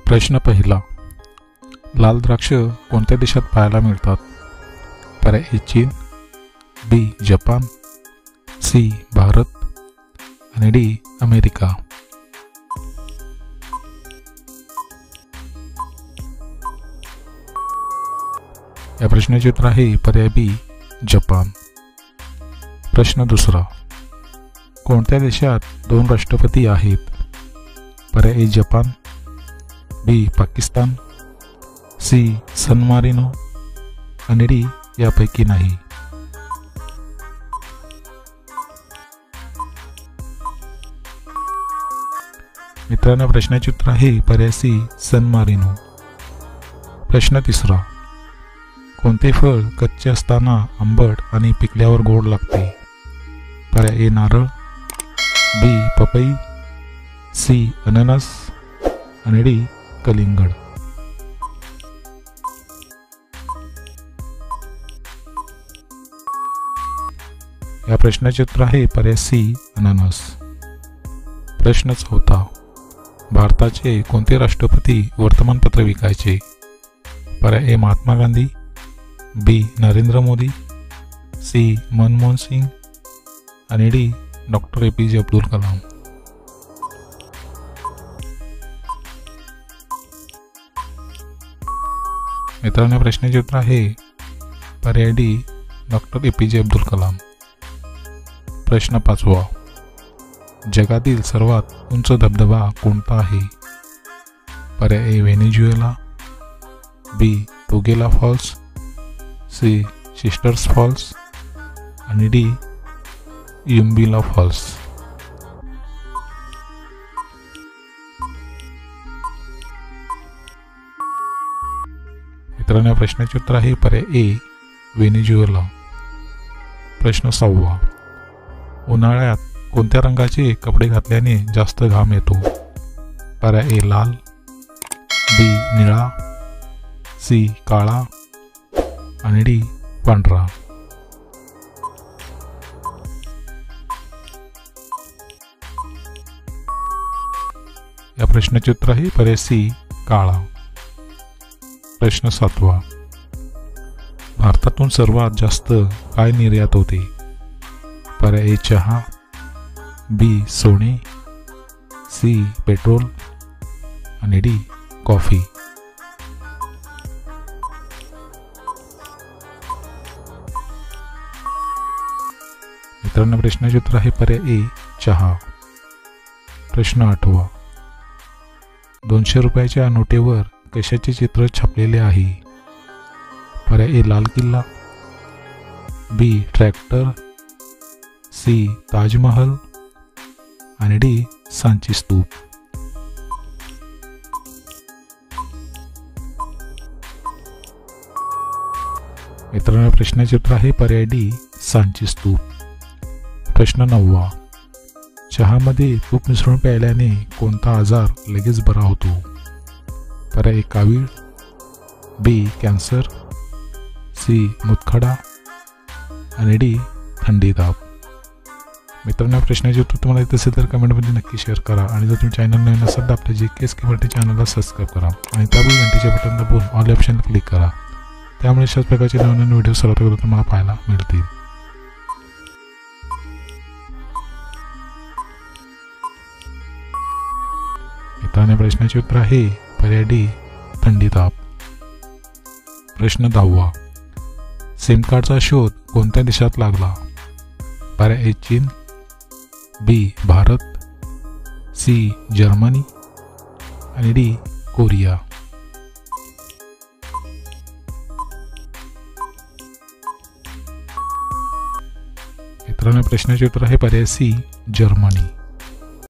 प्रश्न पहिला, लाल द्राक्ष कोणत्या देशात पाहायला मिळतात? पर्याय ए चीन, बी जपान, सी भारत आणि डी अमेरिका. या प्रश्नाचे उत्तर आहे पर्याय बी जपान. प्रश्न दुसरा, कोणत्या देशात 2 राष्ट्रपती आहेत? पर्याय ए जपान, बी पाकिस्तान, सी सन मारिनो आणि डी यापैकी नाही. मित्रांनो, प्रश्नाचे उत्तर आहे पर्याय सी सन मारिनो. प्रश्न तिसरा, कोणते फळ कच्चे असताना आंबट आणि पिकल्यावर गोड लागते? पर्याय ए नारळ, बी पपई, सी अननस आणि डी कलिंगड. या प्रश्नाचे उत्तर आहे पर्याय सी अननस. प्रश्न चौथा, भारताचे कोणते राष्ट्रपती वर्तमानपत्र विकायचे? पर्याय ए महात्मा गांधी, बी नरेंद्र मोदी, सी मनमोहन सिंग आणि D doctor APJ Abdul Kalam. मित्रांनो, प्रश्नाचे उत्तर आहे पर्याय D doctor APJ Abdul Kalam. प्रश्न पाचवा, जगातील सर्वात उंच धबधबा कोणता आहे? पर्याय ए व्हेनेझुएला, बी टोगेला फॉल्स, सी सिस्टर्स फॉल्स आणि डी युम्बिला फॉल्स. मित्रांनो, प्रश्नाचे उत्तर आहे पर्याय ए व्हेनेझुएला. प्रश्न 6, उन्हाळ्यात कोणत्या रंगाचे कपडे घातल्याने जास्त घाम येतो? पर्याय ए लाल, बी निळा, सी काळा आणि डी पांढरा. या प्रश्नाचे उत्तर आहे पर्याय सी काळा. प्रश्न 7, भारतातून सर्वात जास्त काय निर्यात होते? पर्याय ए चहा, बी सोने, सी पेट्रोल आणि डी कॉफी. मित्रांनो, प्रश्नाचे उत्तर आहे पर्याय ए चहा. प्रश्न 8, 200 रुपयाच्या नोटेवर कशाचे चित्र छापलेले आहे? पर्याय ए लाल किल्ला, बी ट्रॅक्टर, सी ताजमहल आणि डी सांची स्तूप. मित्रांनो, प्रश्नाचे उत्तर आहे पर्याय डी सांची स्तूप. प्रश्न 9, चहामध्ये तूप मिसळून प्यायल्याने कोणता आजार लगेच बरा होतो? पर्याय ए कावीळ, बी कॅन्सर, सी मुतखडा आणि डी थंडी ताप. मित्रांनो, प्रश्नाचे उत्तर तुम्हाला येत असेल तर कमेंटमध्ये नक्की शेअर करा आणि जर तुम्ही चॅनल नवीन असाल तर आपल्या JKSK मराठी चॅनलला सबस्क्राईब करा आणि त्यामुळे घंटीचे बटन दाबून ऑल ऑप्शन क्लिक करा. त्यामुळे अशाच प्रकारचे नवीन व्हिडिओ सर्वात अगोदर तुम्हाला पाहायला मिळतील. मित्रांनो, प्रश्नाचे उत्तर आहे पर्याय डी थंडी ताप. प्रश्न 10, सिम कार्डचा शोध कोणत्या देशात लागला? पर्याय ए चीन, बी भारत, सी जर्मनी आणि डी कोरिया. मित्रांनो, प्रश्नाचे उत्तर आहे पर्याय सी जर्मनी.